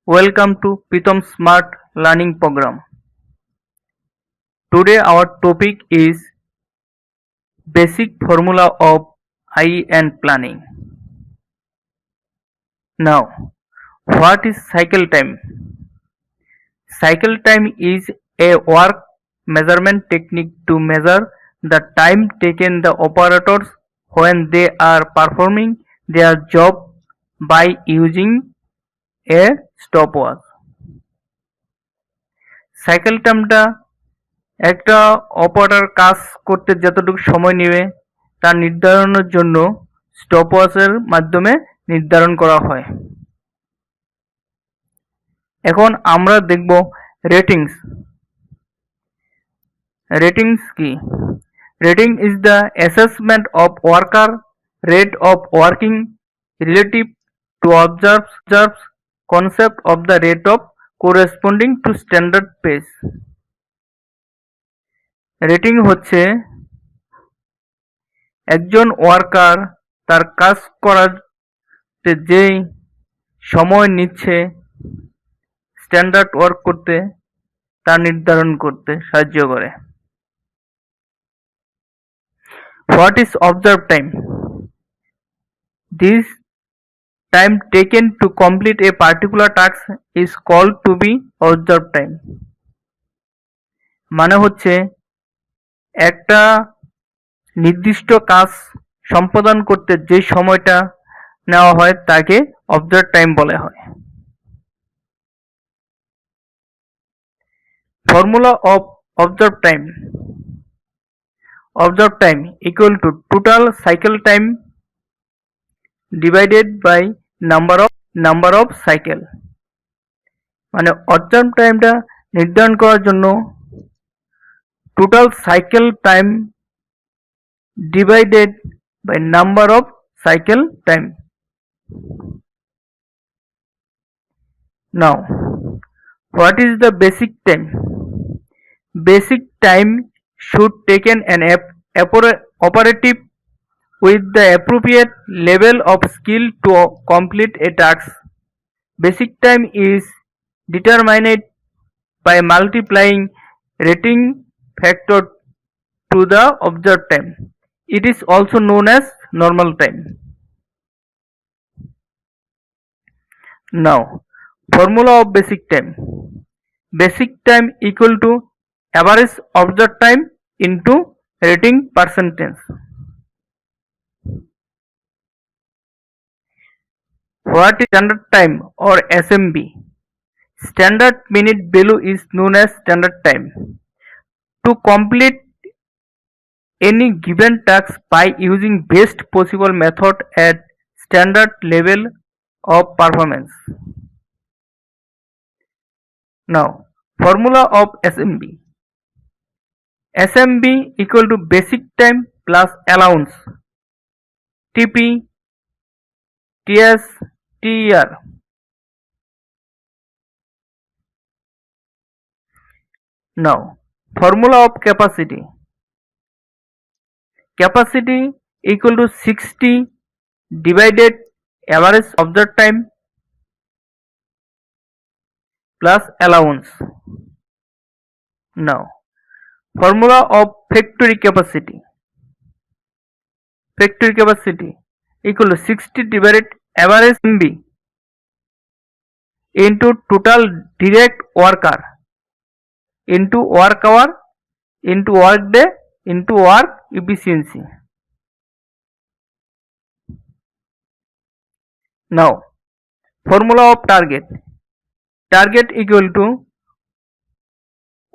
Welcome to Pritam Smart Learning Program. Today our topic is basic formula of IE and planning. Now, what is cycle time? Cycle time is a work measurement technique to measure the time taken the operators when they are performing their job by using a stopwatch. Cycle টার্মটা একটা operator কাজ করতে যতটুকু সময় নেবে তা নির্ধারণের জন্য স্টপওয়াচের মাধ্যমে নির্ধারণ করা হয়। এখন আমরা দেখব রেটিংস। রেটিংস কি? Rating is the assessment of worker rate of working relative to observes concept of the rate of corresponding to standard pace. Rating হচ্ছে একজন ওয়ার্কার তার কাজ করাতে যে সময় নিচ্ছে স্ট্যান্ডার্ড ওয়ার্ক করতে তা নির্ধারণ করতে সাহায্য করে। What is observed time? This time taken to complete a particular task is called to be observed time. মানে হচ্ছে একটা নির্দিষ্ট কাজ সম্পাদন করতে যে সময়টা নেওয়া হয় তাকে observed time বলা হয়। Formula of observed time. Observed time equal to total cycle time divided by number of cycle. মানে observed টাইমটা নির্ধারণ করার জন্য total cycle time divided by number of cycle time. Now what is the basic time? Basic time should taken an operative with the appropriate level of skill to complete a task. Basic time is determined by multiplying rating factor to the observed time. It is also known as normal time. Now, formula of basic time. Basic time equal to average observed time into rating percentage. What is standard time or SMB? Standard minute value is known as standard time. To complete any given task by using best possible method at standard level of performance. Now, formula of SMB. SMB equal to basic time plus allowance. TP, TS, TER. Now, formula of capacity. Capacity equal to 60 divided average observed time plus allowance. Now, formula of factory capacity. Factory capacity equal to 60 divided average MB into total direct worker into work hour into work day into work efficiency. Now, formula of target. Target equal to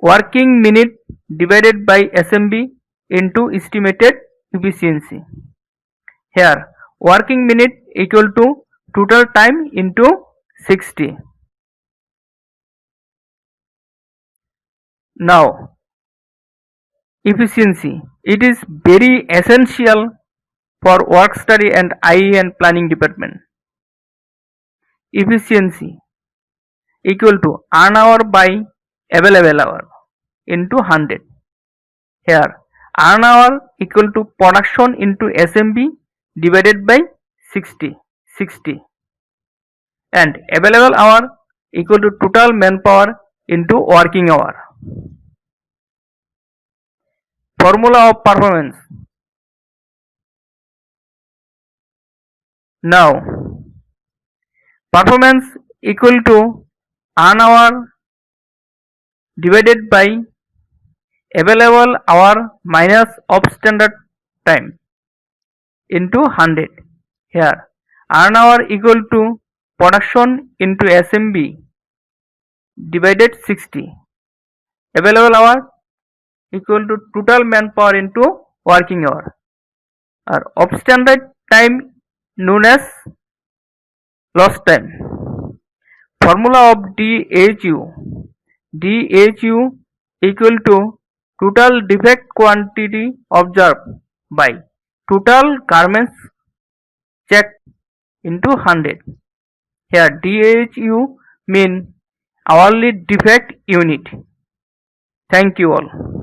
working minute divided by SMB into estimated efficiency. Here, working minute equal to total time into 60. Now, efficiency. It is very essential for work study and IE and planning department. Efficiency equal to earn hour by available hour into 100. Here, earn hour equal to production into SMB divided by 60 and available hour equal to total manpower into working hour. Formula of performance. Now, performance equal to earn hour divided by available hour minus of standard time into 100. Here, earn hour equal to production into SMB divided 60. Available hour equal to total manpower into working hour. Or of standard time known as lost time. Formula of DHU. DHU equal to total defect quantity observed by total garments checked into 100. Here DHU mean hourly defect unit. Thank you all.